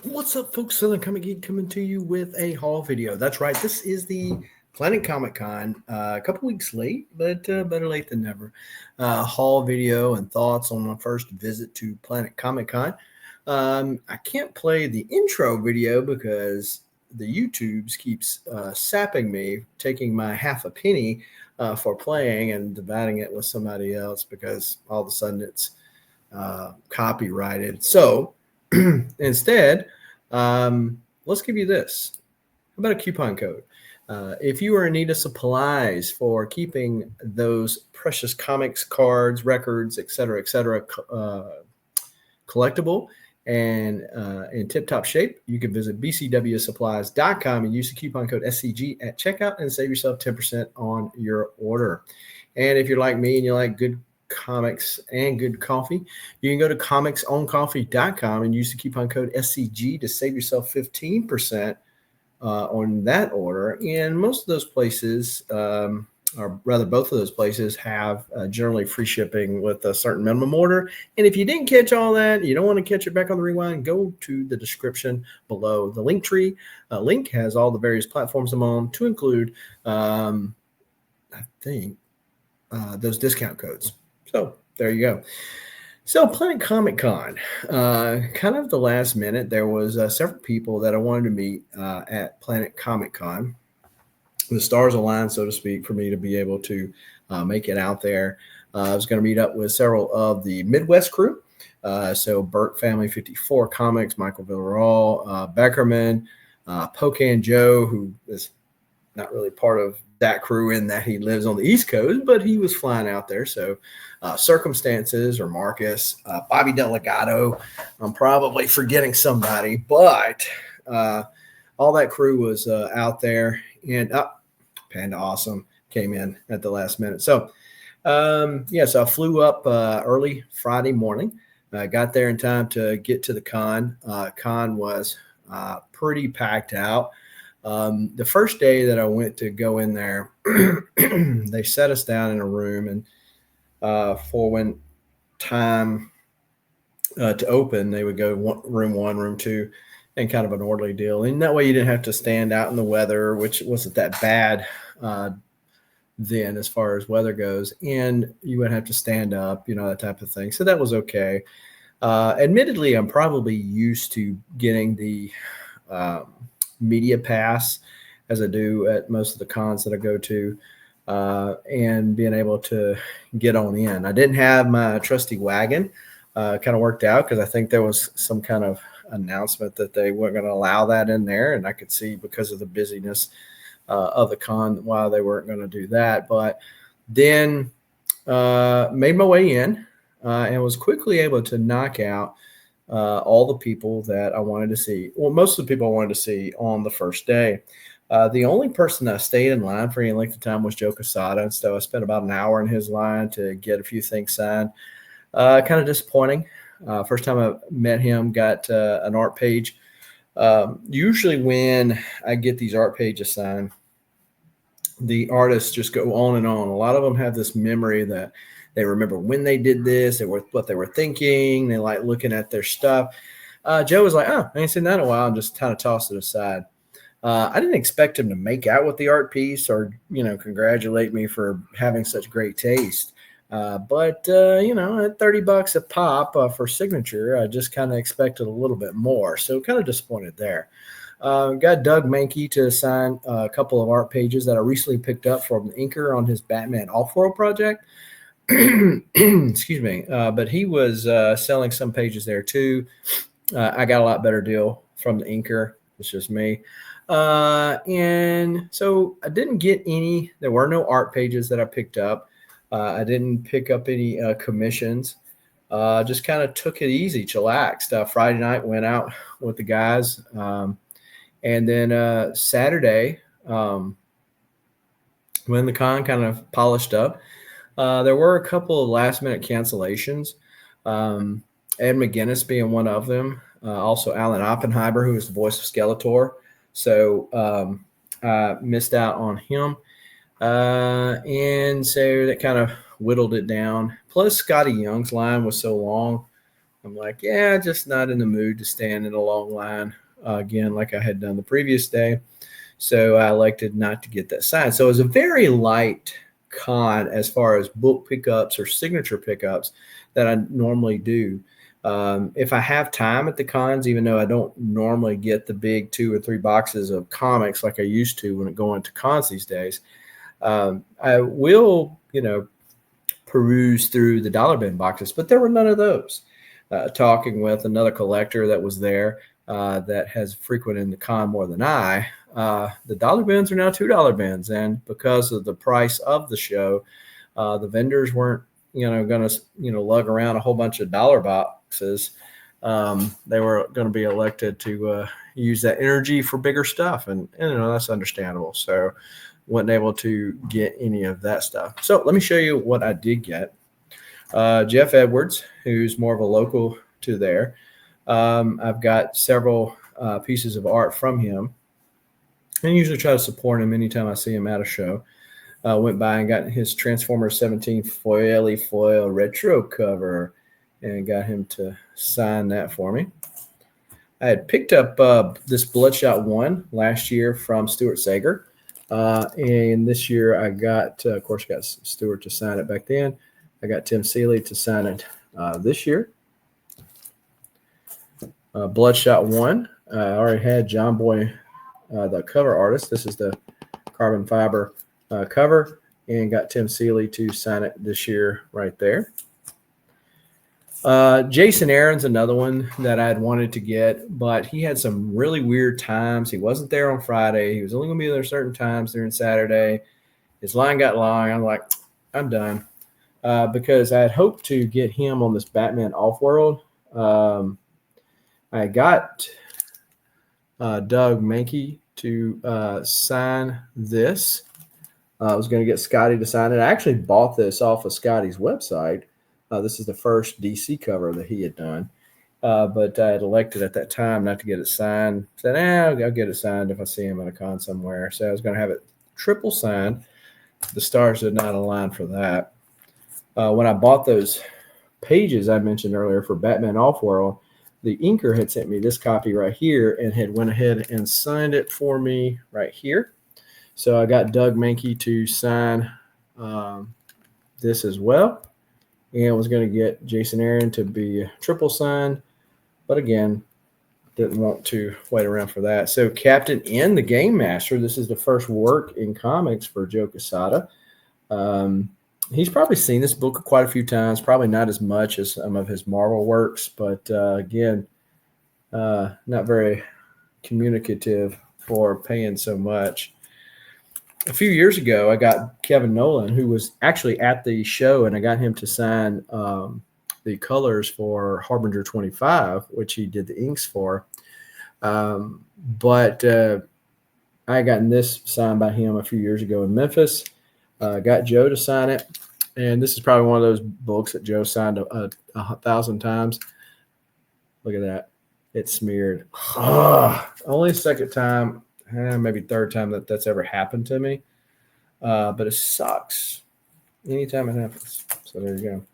What's up, folks? Southern Comic Geek coming to you with a haul video. That's right. This is the Planet Comic Con. A couple weeks late, but better late than never. Haul video and thoughts on my first visit to Planet Comic Con. I can't play the intro video because the YouTubes keeps sapping me, taking my half a penny for playing and dividing it with somebody else because all of a sudden it's copyrighted. So instead, let's give you this. How about a coupon code? If you are in need of supplies for keeping those precious comics, cards, records, etc., collectible and in tip-top shape, you can visit bcwsupplies.com and use the coupon code SCG at checkout and save yourself 10% on your order. And if you're like me and you like good comics and good coffee, you can go to comicsowncoffee.com and use the coupon code SCG to save yourself 15% on that order. And most of those places, or rather both of those places, have generally free shipping with a certain minimum order. And if you didn't catch all that, you don't want to catch it back on the rewind, go to the description below. The link tree link has all the various platforms I'm on, to include I think those discount codes. So there you go. So Planet Comic Con, kind of the last minute, there was several people that I wanted to meet at Planet Comic Con. The stars aligned, so to speak, for me to be able to make it out there. I was going to meet up with several of the Midwest crew. So Burt Family 54 Comics, Michael Villarreal, Beckerman, Pocan Joe, who is not really part of that crew in that he lives on the East Coast, but he was flying out there. So Circumstances or Marcus, Bobby Delgado. I'm probably forgetting somebody, but all that crew was out there. And Panda Awesome came in at the last minute. So, so I flew up early Friday morning. Got there in time to get to the con. Con was pretty packed out. The first day that I went to go in there, they set us down in a room, and for when time to open, they would go room 1, room 2, and kind of an orderly deal. And that way you didn't have to stand out in the weather, which wasn't that bad then as far as weather goes. And you wouldn't have to stand up, that type of thing. So that was okay. Admittedly, I'm probably used to getting the media pass as I do at most of the cons that I go to, and being able to get on in. I didn't have my trusty wagon. Kind of worked out because I think there was some kind of announcement that they weren't going to allow that in there, and I could see because of the busyness of the con why they weren't going to do that. But then made my way in and was quickly able to knock out all the people that I wanted to see. Well, most of the people I wanted to see on the first day. The only person that stayed in line for any length of time was Joe Quesada. And so I spent about an hour in his line to get a few things signed. Kind of disappointing. First time I met him, got an art page. Usually when I get these art pages signed, the artists just go on and on. A lot of them have this memory that they remember when they did this, what they were thinking. They like looking at their stuff. Joe was like, I ain't seen that in a while, and just kind of tossed it aside. I didn't expect him to make out with the art piece or, congratulate me for having such great taste. But at $30 a pop for signature, I just kind of expected a little bit more. So kind of disappointed there. Got Doug Mankey to sign a couple of art pages that I recently picked up from the inker on his Batman Off-World project. Excuse me. But he was selling some pages there too. I got a lot better deal from the inker. It's just me. And so I didn't get any. There were no art pages that I picked up. I didn't pick up any commissions. Just kind of took it easy, chillaxed. Friday night went out with the guys. And then Saturday, when the con kind of polished up, there were a couple of last-minute cancellations, Ed McGuinness being one of them, also Alan Oppenheimer, who is the voice of Skeletor. So I missed out on him. And so that kind of whittled it down. Plus, Scotty Young's line was so long. I'm like, yeah, just not in the mood to stand in a long line again, like I had done the previous day. So I elected not to get that signed. So it was a very light con as far as book pickups or signature pickups that I normally do. If I have time at the cons, even though I don't normally get the big 2 or 3 boxes of comics like I used to when I go into cons these days, I will, peruse through the dollar bin boxes, but there were none of those. Talking with another collector that was there that has frequented the con more than I, the dollar bins are now $2 bins, and because of the price of the show, the vendors weren't going to lug around a whole bunch of dollar boxes. They were going to be elected to use that energy for bigger stuff, and that's understandable. So wasn't able to get any of that stuff. So let me show you what I did get. Jeff Edwards, who's more of a local to there. I've got several pieces of art from him, and usually try to support him anytime I see him at a show. Went by and got his Transformers 17 foil retro cover and got him to sign that for me. I had picked up this Bloodshot 1 last year from Stuart Sager. And this year I got, of course, got Stuart to sign it back then. I got Tim Seeley to sign it this year. Bloodshot 1. I already had John Boy, the cover artist. This is the carbon fiber cover, and got Tim Seeley to sign it this year right there. Jason Aaron's another one that I'd wanted to get, but he had some really weird times. He wasn't there on Friday. He was only going to be there certain times during Saturday. His line got long. I'm like, I'm done. Because I had hoped to get him on this Batman Off-World. I got Doug Mankey to sign this. I was going to get Scotty to sign it. I actually bought this off of Scotty's website. This is the first DC cover that he had done. But I had elected at that time not to get it signed. Said, I'll get it signed if I see him at a con somewhere. So I was going to have it triple signed. The stars did not align for that. When I bought those pages I mentioned earlier for Batman Off-World, the inker had sent me this copy right here and had went ahead and signed it for me right here. So I got Doug Mankey to sign this as well. And was going to get Jason Aaron to be triple signed, but again, didn't want to wait around for that. So Captain N, the Game Master, this is the first work in comics for Joe Quesada. He's probably seen this book quite a few times, probably not as much as some of his Marvel works, but again, not very communicative for paying so much. A few years ago, I got Kevin Nolan, who was actually at the show, and I got him to sign the colors for Harbinger 25, which he did the inks for. But I had gotten this signed by him a few years ago in Memphis. Got Joe to sign it, and this is probably one of those books that Joe signed 1,000 times. Look at that. It's smeared. Only second time, maybe third time that's ever happened to me. But it sucks anytime it happens. So there you go.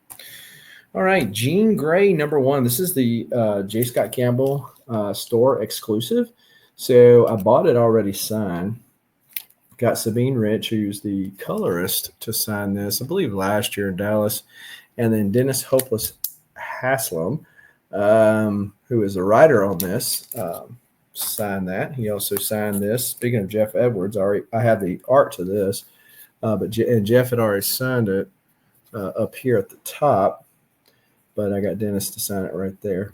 All right, Jean Grey #1. This is the J. Scott Campbell store exclusive. So I bought it already signed. Got Sabine Rich, who's the colorist, to sign this, I believe last year in Dallas. And then Dennis Hopeless Haslam, who is the writer on this, signed that. He also signed this. Speaking of Jeff Edwards, I have the art to this, but Jeff had already signed it up here at the top, but I got Dennis to sign it right there.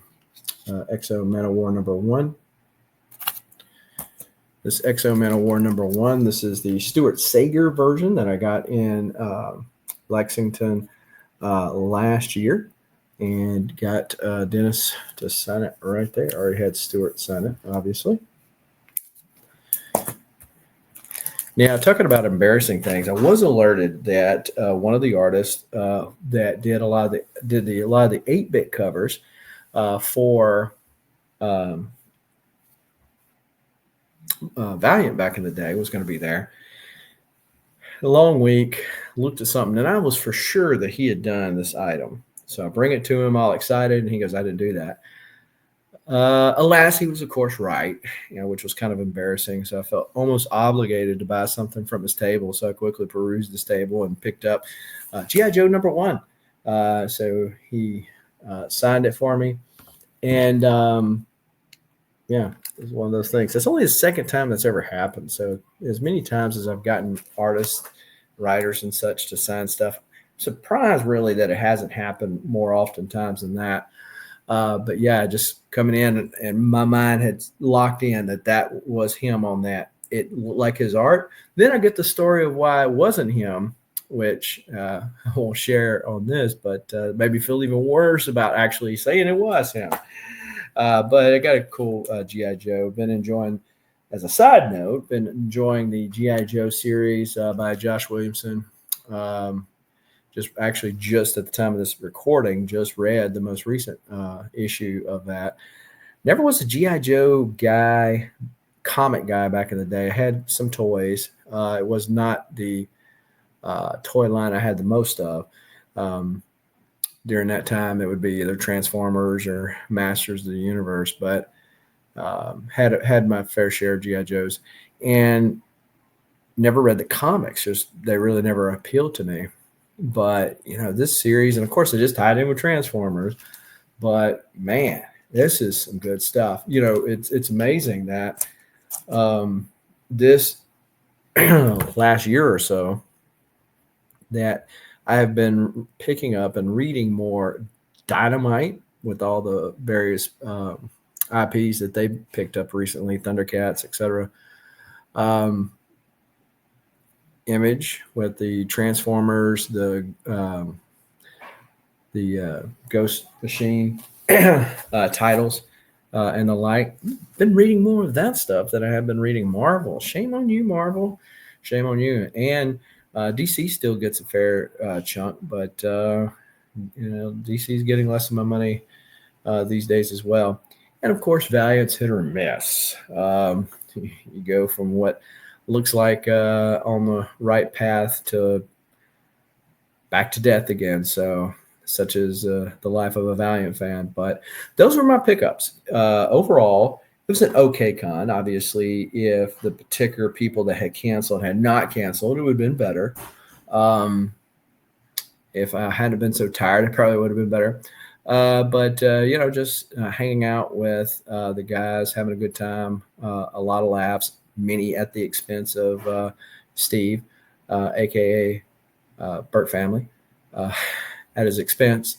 Exo Manowar #1. This Exo Manowar #1, this is the Stuart Sager version that I got in Lexington last year, and got Dennis to sign it right there. I already had Stuart sign it, obviously. Now, talking about embarrassing things, I was alerted that one of the artists that did a lot of the 8-bit covers for Valiant back in the day was going to be there. A long week, looked at something, and I was for sure that he had done this item. So I bring it to him all excited, and he goes, I didn't do that. Alas, he was, of course, right, which was kind of embarrassing. So I felt almost obligated to buy something from his table. So I quickly perused his table and picked up G.I. Joe #1. So he signed it for me. And yeah, it's one of those things. It's only the second time that's ever happened. So as many times as I've gotten artists, writers, and such to sign stuff, I'm surprised really that it hasn't happened more oftentimes than that. But yeah, just coming in and my mind had locked in that was him on that. It like his art. Then I get the story of why it wasn't him, which I won't share on this, but made me feel even worse about actually saying it was him. But I got a cool G.I. Joe. Been enjoying, as a side note, been enjoying the G.I. Joe series by Josh Williamson. Just at the time of this recording, just read the most recent issue of that. Never was a G.I. Joe guy, comic guy back in the day. I had some toys. It was not the toy line I had the most of. During that time, it would be either Transformers or Masters of the Universe, but had my fair share of G.I. Joes and never read the comics. Just they really never appealed to me. But this series, and of course, it just tied in with Transformers. But man, this is some good stuff. It's amazing that this last year or so that I have been picking up and reading more Dynamite with all the various IPs that they picked up recently, Thundercats, etc. Image with the Transformers, the Ghost Machine titles and the like. Been reading more of that stuff than I have been reading Marvel. Shame on you, Marvel. Shame on you. And DC still gets a fair chunk, but DC is getting less of my money these days as well. And of course, Valiant's hit or miss. You go from what looks like on the right path to back to death again. So, such as the life of a Valiant fan. But those were my pickups. Overall, it was an okay con. Obviously, if the particular people that had canceled had not canceled, it would have been better. If I hadn't been so tired, it probably would have been better. But just hanging out with the guys, having a good time, a lot of laughs, many at the expense of Steve, aka Burt Family, at his expense.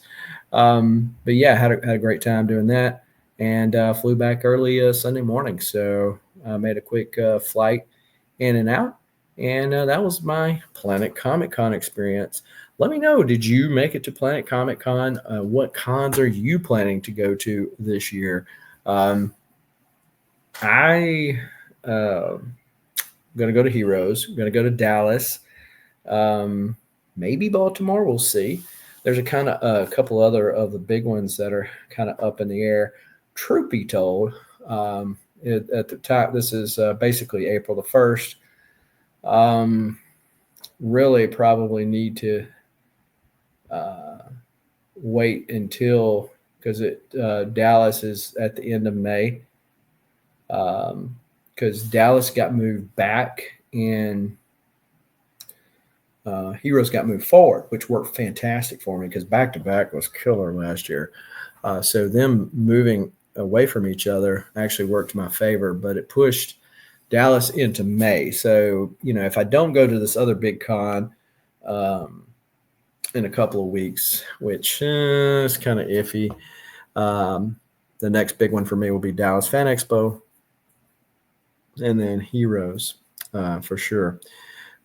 But yeah, had a great time doing that, and flew back early Sunday morning. So I made a quick flight in and out, and that was my Planet Comic Con experience. Let me know, did you make it to Planet Comic Con? What cons are you planning to go to this year? I'm going to go to Heroes. I'm going to go to Dallas. Maybe Baltimore. We'll see. There's a couple other of the big ones that are kind of up in the air. Truth be told, at the time, this is basically April the 1st. Really probably need to wait until, because Dallas is at the end of May, because Dallas got moved back and Heroes got moved forward, which worked fantastic for me because back-to-back was killer last year. So them moving away from each other actually worked to my favor, but it pushed Dallas into May. So, if I don't go to this other big con in a couple of weeks, which is kind of iffy, the next big one for me will be Dallas Fan Expo and then Heroes for sure.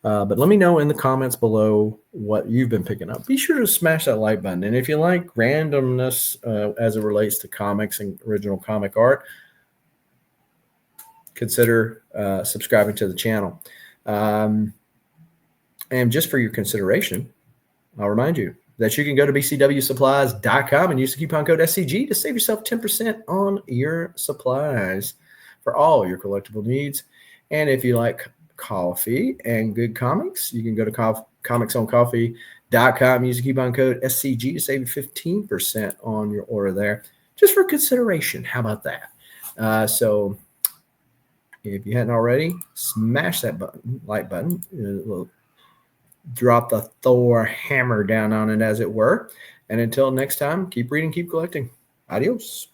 But let me know in the comments below what you've been picking up. Be sure to smash that like button. And if you like randomness as it relates to comics and original comic art, consider subscribing to the channel. And just for your consideration, I'll remind you that you can go to bcwsupplies.com and use the coupon code SCG to save yourself 10% on your supplies for all your collectible needs. And if you like coffee and good comics, you can go to comicsoncoffee.com Use the coupon code SCG to save you 15% on your order there, just for consideration. How about that? So if you hadn't already, smash that like button. We'll drop the Thor hammer down on it, as it were. And until next time, keep reading, keep collecting. Adios.